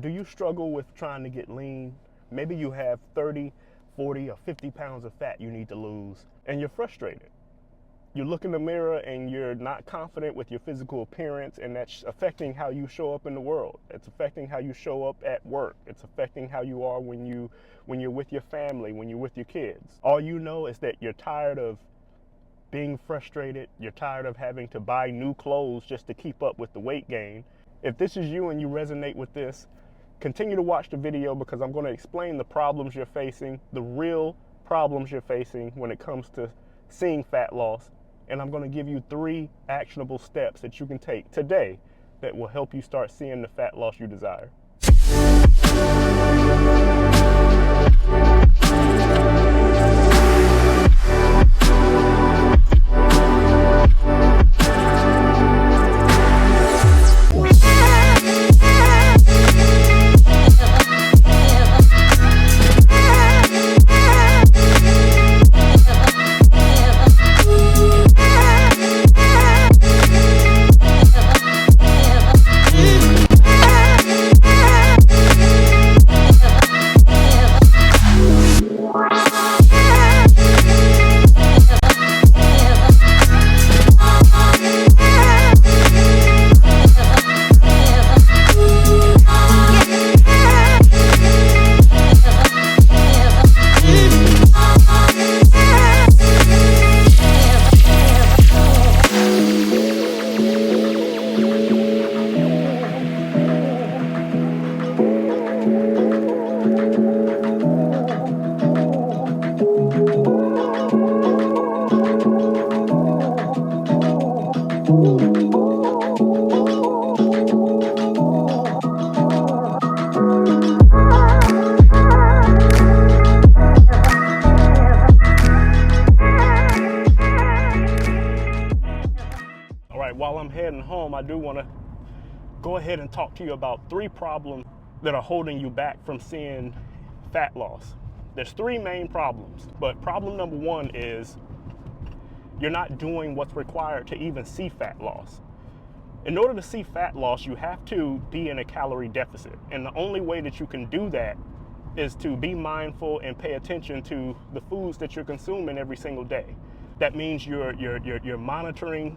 Do you struggle with trying to get lean? Maybe you have 30, 40, or 50 pounds of fat you need to lose, and you're frustrated. You look in the mirror and you're not confident with your physical appearance, and that's affecting how you show up in the world. It's affecting how you show up at work. It's affecting how you are when you're with your family, when you're with your kids. All you know is that you're tired of being frustrated. You're tired of having to buy new clothes just to keep up with the weight gain. If this is you and you resonate with this, continue to watch the video, because I'm going to explain the problems you're facing, the real problems you're facing when it comes to seeing fat loss. And I'm going to give you 3 actionable steps that you can take today that will help you start seeing the fat loss you desire. All right, while I'm heading home, I do want to go ahead and talk to you about 3 problems that are holding you back from seeing fat loss. There's 3 main problems, but problem number 1 is you're not doing what's required to even see fat loss. In order to see fat loss, you have to be in a calorie deficit. And the only way that you can do that is to be mindful and pay attention to the foods that you're consuming every single day. That means you're monitoring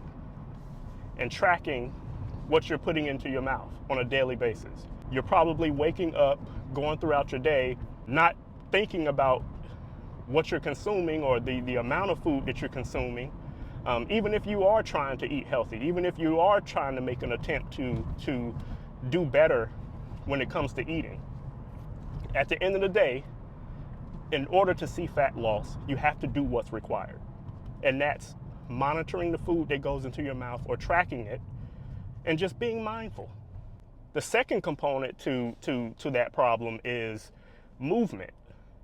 and tracking what you're putting into your mouth on a daily basis. You're probably waking up, going throughout your day, not thinking about what you're consuming or the amount of food that you're consuming. Even if you are trying to eat healthy, even if you are trying to make an attempt to do better when it comes to eating. At the end of the day, in order to see fat loss, you have to do what's required. And that's monitoring the food that goes into your mouth or tracking it, and just being mindful. The second component to that problem is movement.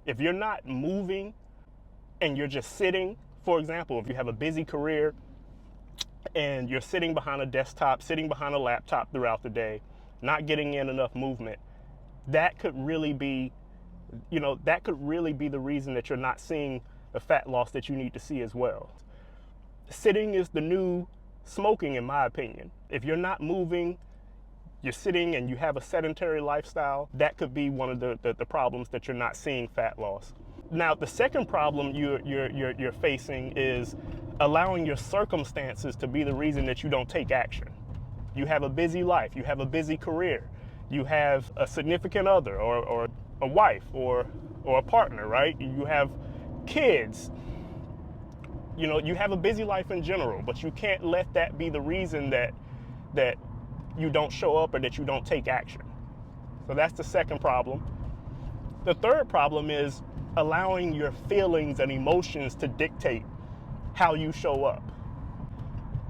If you're not moving and you're just sitting, for example, if you have a busy career and you're sitting behind a desktop, sitting behind a laptop throughout the day, not getting in enough movement, that could really be, the reason that you're not seeing the fat loss that you need to see as well. Sitting is the new smoking, in my opinion. If you're not moving, you're sitting and you have a sedentary lifestyle, that could be one of the problems that you're not seeing fat loss. Now, the second problem you're facing is allowing your circumstances to be the reason that you don't take action. You have a busy life, you have a busy career, you have a significant other or a wife or a partner, right? You have kids. You have a busy life in general, but you can't let that be the reason that you don't show up or that you don't take action. So that's the second problem. The third problem is allowing your feelings and emotions to dictate how you show up.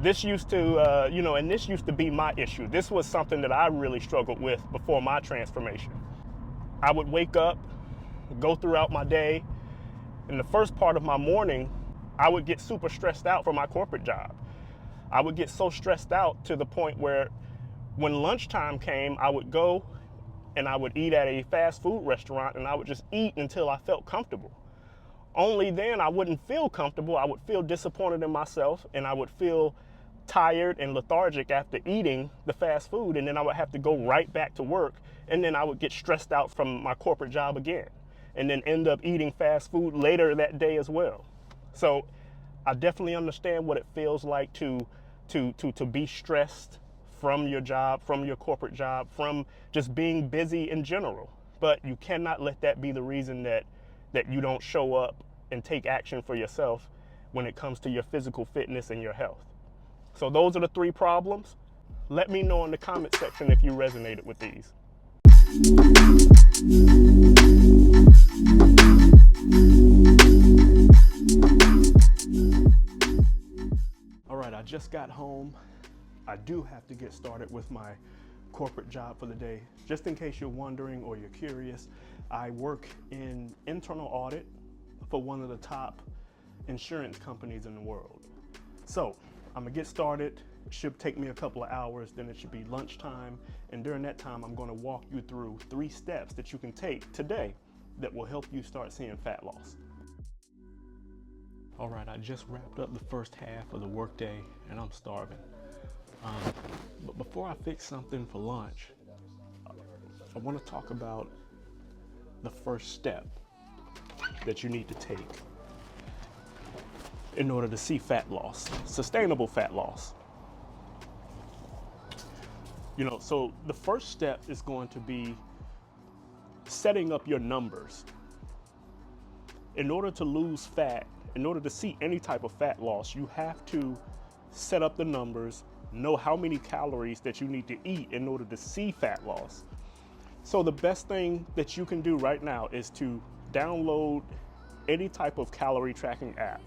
This used to, be my issue. This was something that I really struggled with before my transformation. I would wake up, go throughout my day. In the first part of my morning, I would get super stressed out for my corporate job. I would get so stressed out to the point where when lunchtime came, I would go and I would eat at a fast food restaurant and I would just eat until I felt comfortable. Only then I wouldn't feel comfortable. I would feel disappointed in myself and I would feel tired and lethargic after eating the fast food, and then I would have to go right back to work And then I would get stressed out from my corporate job again, and then end up eating fast food later that day as well. So I definitely understand what it feels like to be stressed from your job, from your corporate job, from just being busy in general. But you cannot let that be the reason that you don't show up and take action for yourself when it comes to your physical fitness and your health. So those are the 3 problems. Let me know in the comment section if you resonated with these. All right, I just got home. I do have to get started with my corporate job for the day. Just in case you're wondering or you're curious, I work in internal audit for one of the top insurance companies in the world. So I'm gonna get started. It should take me a couple of hours, then it should be lunchtime. And during that time, I'm gonna walk you through 3 steps that you can take today that will help you start seeing fat loss. All right, I just wrapped up the first half of the workday and I'm starving. But before I fix something for lunch, I wanna talk about the first step that you need to take in order to see fat loss, sustainable fat loss. So the first step is going to be setting up your numbers. In order to lose fat, in order to see any type of fat loss, you have to set up the numbers, know how many calories that you need to eat in order to see fat loss. So the best thing that you can do right now is to download any type of calorie tracking app.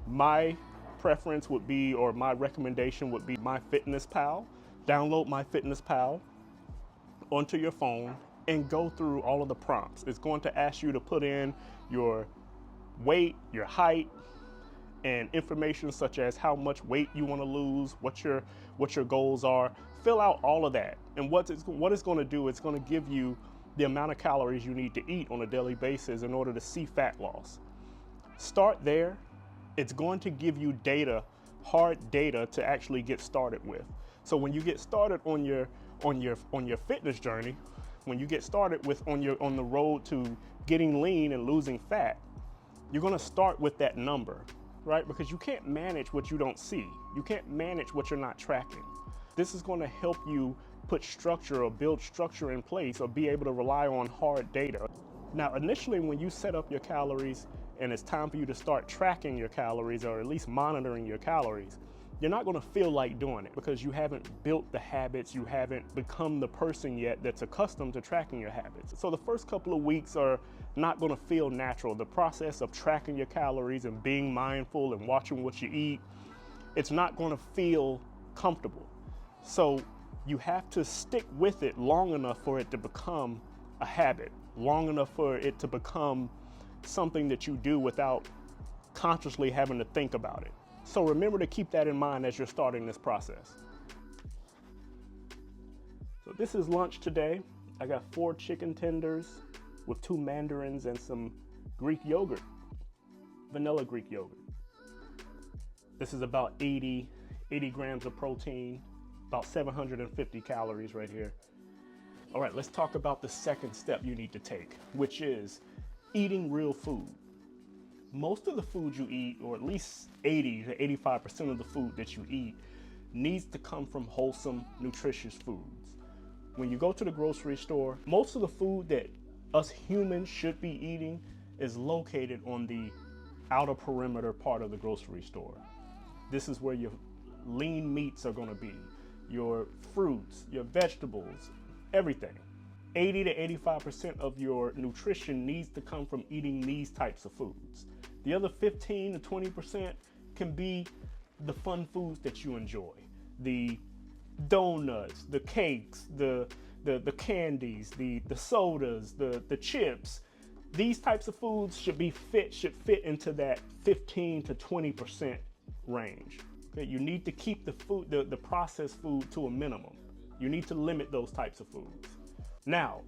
My preference would be, or my recommendation would be MyFitnessPal. Download MyFitnessPal onto your phone and go through all of the prompts. It's going to ask you to put in your weight, your height, and information such as how much weight you want to lose, what your goals are. Fill out all of that. And what it's going to do, it's going to give you the amount of calories you need to eat on a daily basis in order to see fat loss. Start there. It's going to give you data, hard data to actually get started with. So when you get started on your fitness journey, when you get started with on the road to getting lean and losing fat, you're going to start with that number, right? Because you can't manage what you don't see. You can't manage what you're not tracking. This is going to help you put structure or build structure in place or be able to rely on hard data. Now, initially, when you set up your calories and it's time for you to start tracking your calories or at least monitoring your calories, you're not going to feel like doing it because you haven't built the habits, you haven't become the person yet that's accustomed to tracking your habits. So the first couple of weeks are not going to feel natural. The process of tracking your calories and being mindful and watching what you eat, it's not going to feel comfortable. So you have to stick with it long enough for it to become a habit, long enough for it to become something that you do without consciously having to think about it. So remember to keep that in mind as you're starting this process. So this is lunch today. I got 4 chicken tenders with 2 mandarins and some Greek yogurt, vanilla Greek yogurt. This is about 80 grams of protein, about 750 calories right here. All right, let's talk about the second step you need to take, which is eating real food. Most of the food you eat, or at least 80 to 85% of the food that you eat, needs to come from wholesome, nutritious foods. When you go to the grocery store, most of the food that us humans should be eating is located on the outer perimeter part of the grocery store. This is where your lean meats are going to be, your fruits, your vegetables, everything. 80 to 85% of your nutrition needs to come from eating these types of foods. The other 15 to 20% can be the fun foods that you enjoy. The donuts, the cakes, the candies, the sodas, the chips. These types of foods should fit into that 15 to 20% range. Okay, you need to keep the processed food to a minimum. You need to limit those types of foods. Now,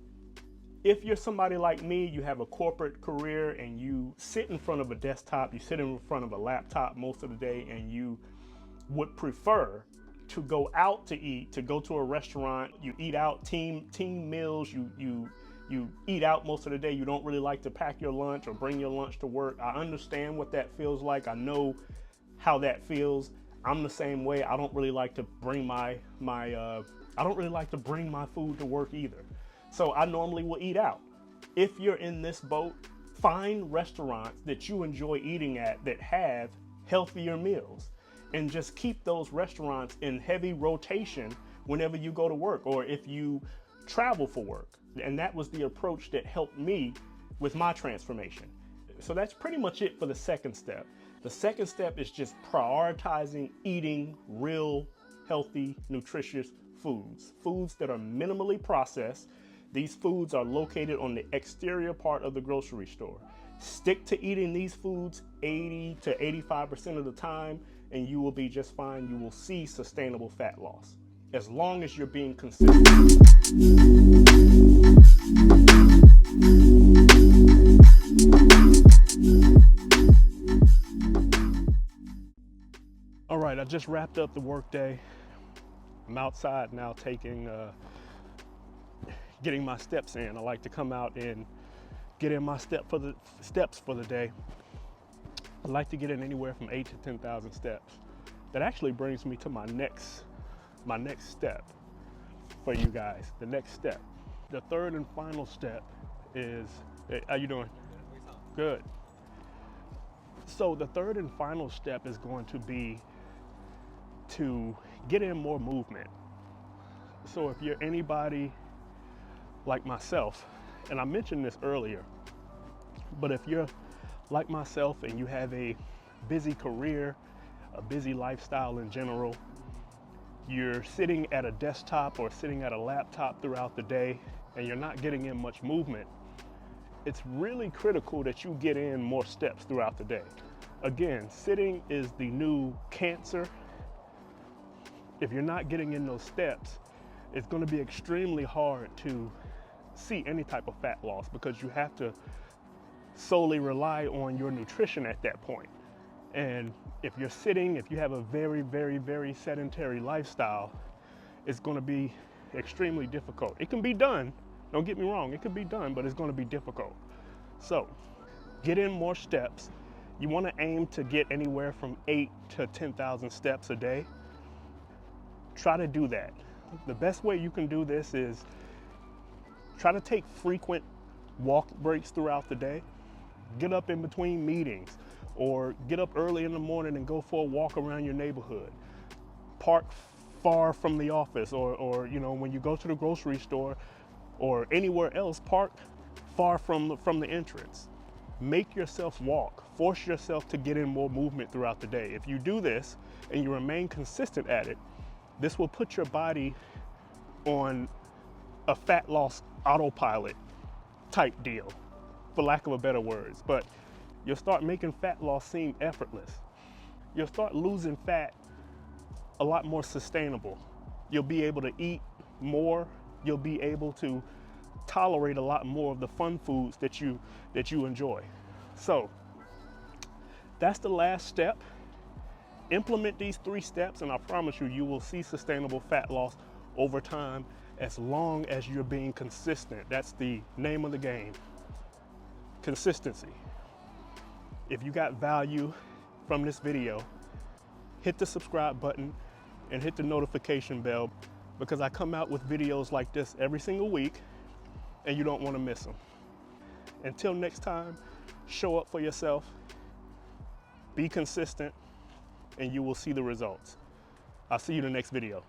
if you're somebody like me, you have a corporate career and you sit in front of a desktop, you sit in front of a laptop most of the day, and you would prefer to go out to eat, to go to a restaurant, you eat out, team meals, you eat out most of the day. You don't really like to pack your lunch or bring your lunch to work. I understand what that feels like. I know how that feels. I'm the same way. I don't really like to bring my food to work either. So I normally will eat out. If you're in this boat, find restaurants that you enjoy eating at that have healthier meals, and just keep those restaurants in heavy rotation whenever you go to work or if you travel for work. And that was the approach that helped me with my transformation. So that's pretty much it for the second step. The second step is just prioritizing eating real, healthy, nutritious foods that are minimally processed. These foods are located on the exterior part of the grocery store. Stick to eating these foods 80 to 85% of the time, and you will be just fine. You will see sustainable fat loss as long as you're being consistent. All right, I just wrapped up the workday. I'm outside now getting my steps in. I like to come out and get in my steps for the day. I like to get in anywhere from 8 to 10,000 steps. That actually brings me to my next step for you guys. The next step. The third and final step is, hey, how you doing? Good. So the third and final step is going to be to get in more movement. So if you're anybody like myself, and I mentioned this earlier, but if you're like myself and you have a busy career, a busy lifestyle in general, you're sitting at a desktop or sitting at a laptop throughout the day and you're not getting in much movement, it's really critical that you get in more steps throughout the day. Again, sitting is the new cancer. If you're not getting in those steps, it's going to be extremely hard to see any type of fat loss because you have to solely rely on your nutrition at that point. And if you're sitting, if you have a very, very, very sedentary lifestyle, it's going to be extremely difficult. It can be done, don't get me wrong, it can be done, but it's going to be difficult. So get in more steps. You want to aim to get anywhere from 8 to 10,000 steps a day. Try to do that. The best way you can do this is try to take frequent walk breaks throughout the day. Get up in between meetings or get up early in the morning and go for a walk around your neighborhood. Park far from the office or you know, when you go to the grocery store or anywhere else, park far from the entrance. Make yourself walk. Force yourself to get in more movement throughout the day. If you do this and you remain consistent at it, this will put your body on a fat loss autopilot type deal, for lack of a better words. But you'll start making fat loss seem effortless. You'll start losing fat a lot more sustainable. You'll be able to eat more. You'll be able to tolerate a lot more of the fun foods that you enjoy. So that's the last step. Implement these 3 steps and I promise you, you will see sustainable fat loss over time as long as you're being consistent. That's the name of the game. Consistency. If you got value from this video, hit the subscribe button and hit the notification bell because I come out with videos like this every single week and you don't want to miss them. Until next time, show up for yourself, be consistent, and you will see the results. I'll see you in the next video.